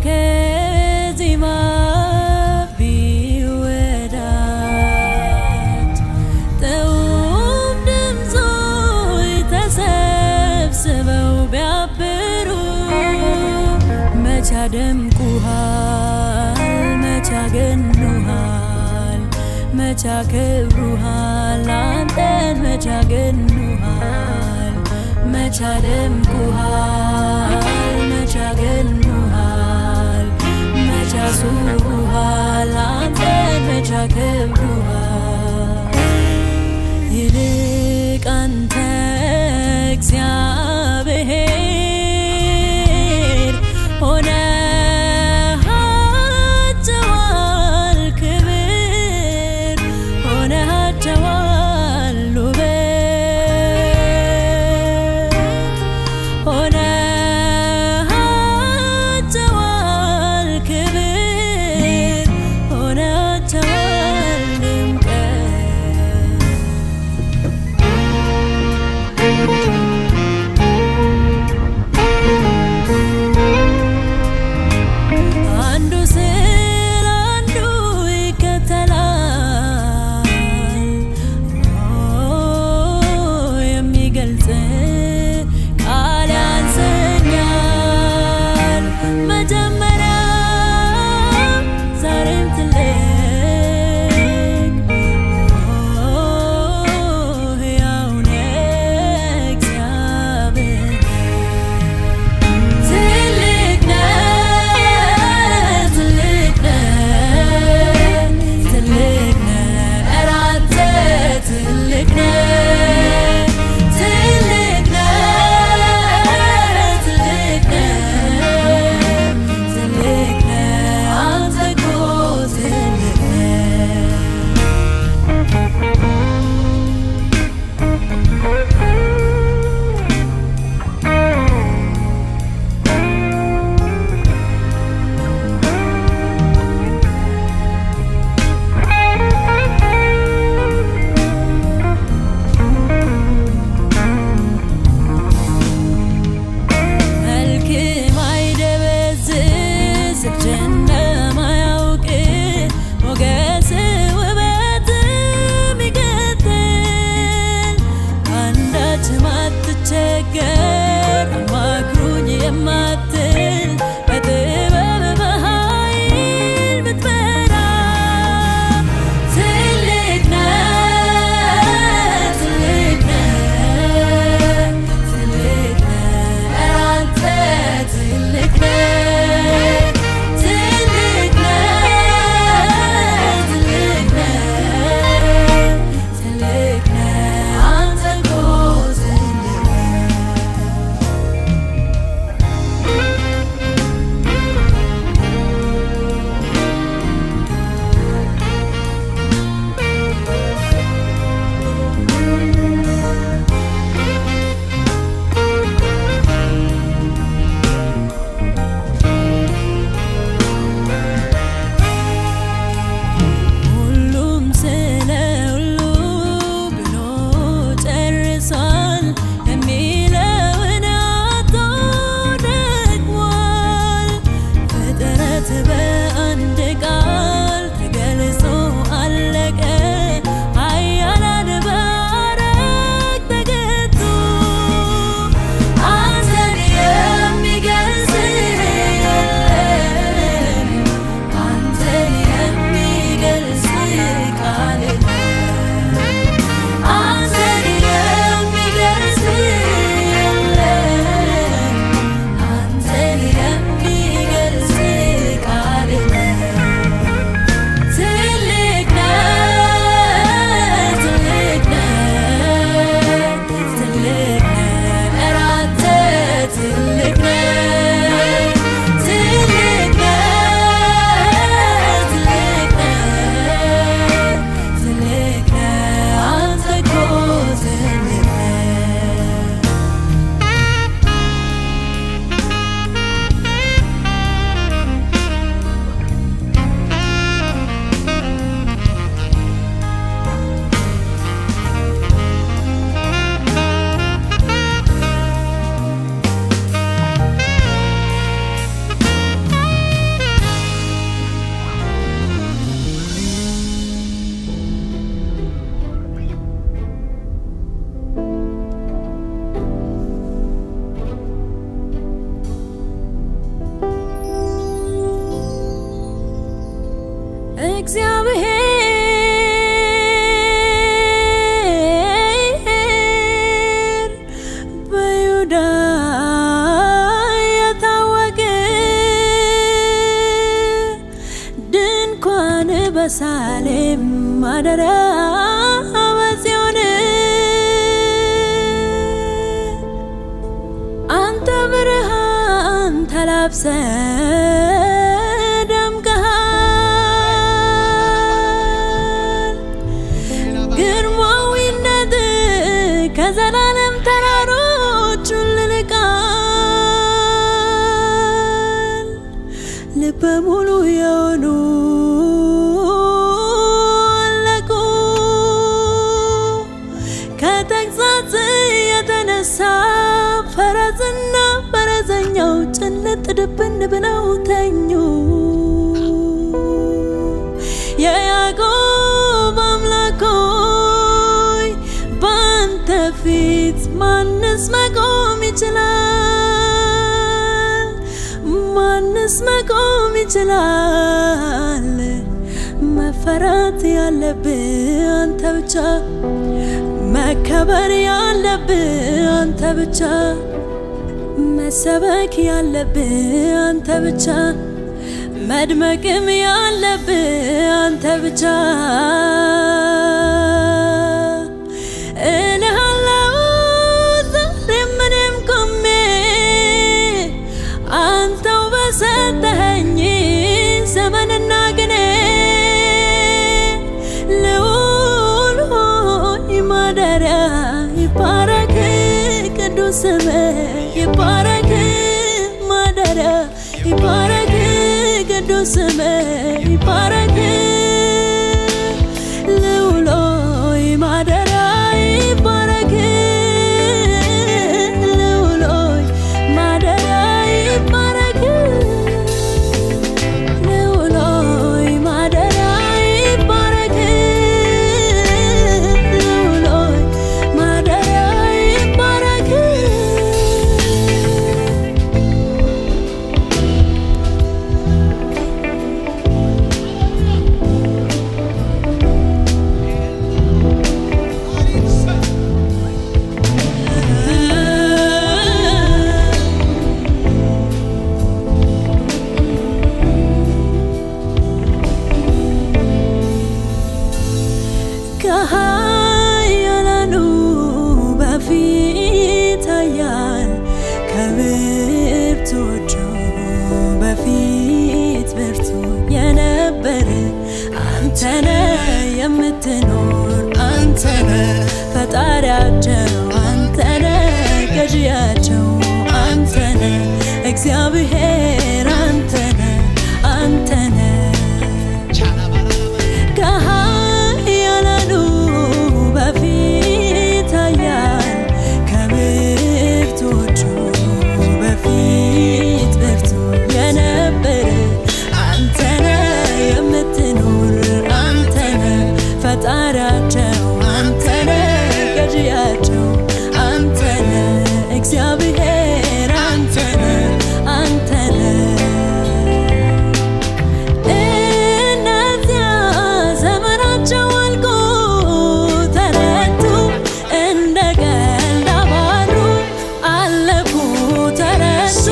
ከዜማ ቢወዳት ጥዑም ድምፆች ተሰብስበው ቢያብሩ መች ያደምቁሃል መች ያገኑሃል መች ያከብሩሃል አንተን መች ያገኑሃል መች ያደምቁሃል መች ያገኑሃል መች ያስውቡሃል አንተን መች ያከብሩሃል ይልቅ አንተ እግዚአብሔር ሆነሃቸዋል ክብር ሆነሃቸዋል ውበት ሆነሃቸዋል በኢየሩሳሌም ማደሪያ በጽዮን አንተ ብርሃን ተላብሰ ደምቀሃል። ግርማዊነት ከዘላለም ተራሮች ልልቃል። ልበ ሙሉ የሆኑ አለቁ ከተግሣጽ የተነሳ ፈረስና ፈረሰኛው ጭልጥ ድብን ብለው ተኙ። የያዕቆብ አምላክ ሆይ ባንተ ፊት ማንስ መቆም ይችላል? ማንስ መቆም ይችላል? መፈራት ያለብህ አንተ ብቻ፣ መከበር ያለብህ አንተ ብቻ፣ መሰበክ ያለብህ አንተ ብቻ፣ መድመቅም ያለብህ አንተ ብቻ። እልሃለሁ ዛሬም እኔም ቆሜ አንተው በሰጠኸኝ ዘመንና ቅኔ ልዑል ሆይ ማደሪያ ይባረክ፣ ቅዱስ ስምህ ይባረክ፣ ማደሪያ ይባረክ፣ ቅዱስ ስምህ ይባረክ። ልዑል ሆይ ማደሪያ ይባረክ፣ ልዑል ሆይ ማደሪያ ይባረክ፣ ልዑል ሆይ ማደሪያ ይባረክ፣ ልዑል ሆይ ማደሪያ ይባረክ። ከኃያላኑ በፊት ኃያል ከብርቱዎቹ በፊት ብርቱ የነበረ አንተነ የምትኖር አንተነ ፈጣሪያቸው አንተነ ገዢያቸው አንተነ እግዚአብሔር አንተነ አንተነ ከኃያላኑ በፊት ኃያል ከብርቱዎቹ በፊት ብርቱ የነበረ አንተነ የምትኖር አንተነ ፈጣሪያቸው አንተነ ገዢያቸው አንተነ እግዚአብሔር አንተነ አንተነ። እነዚያ ዘመናቸው አልቆ ተረቱ፣ እንደ ቀልድ አባሩ አለፉ ተረሱ።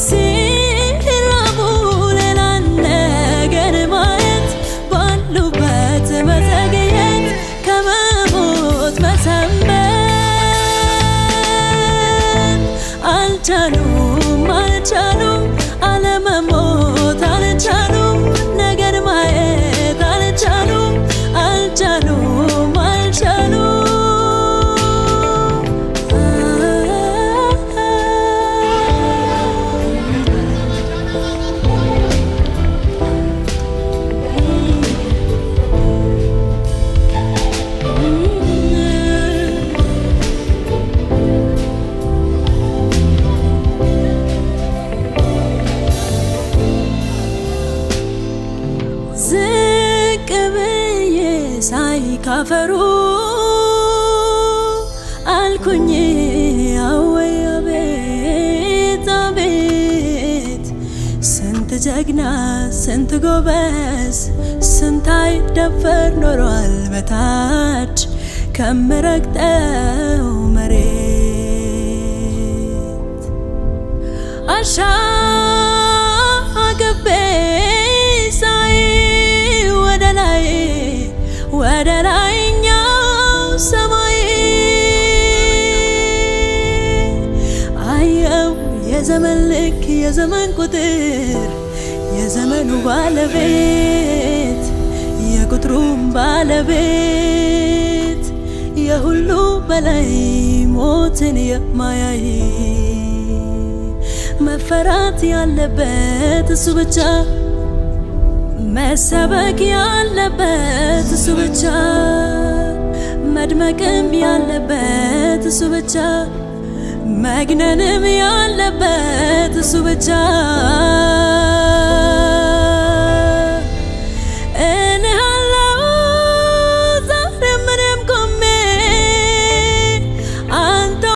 ሲራቡ ሌላ ነገር ማየት ባሉበት መዘግየት ከመሞት መሰንበት አልቻሉም አልቻሉም አለመሞት አልቻሉም ነገር ማየት አልቻሉም አልቻሉም አልቻሉም። ዝቅ ብዬ ሳይ ካፈሩ አልኩኝ አወይ አቤት አቤት፣ ስንት ጀግና ስንት ጎበዝ ስንት አይደፈር ኖሯል በታች ከምረግጠው መሬት አሻግቤ የዘመን ልክ የዘመን ቁጥር የዘመኑ ባለቤት የቁጥሩም ባለቤት የሁሉ በላይ ሞትን የማያይ መፈራት ያለበት እሱ ብቻ መሰበክ ያለበት እሱ ብቻ መድመቅም ያለበት እሱ ብቻ መግነንም ያለበት እሱ ብቻ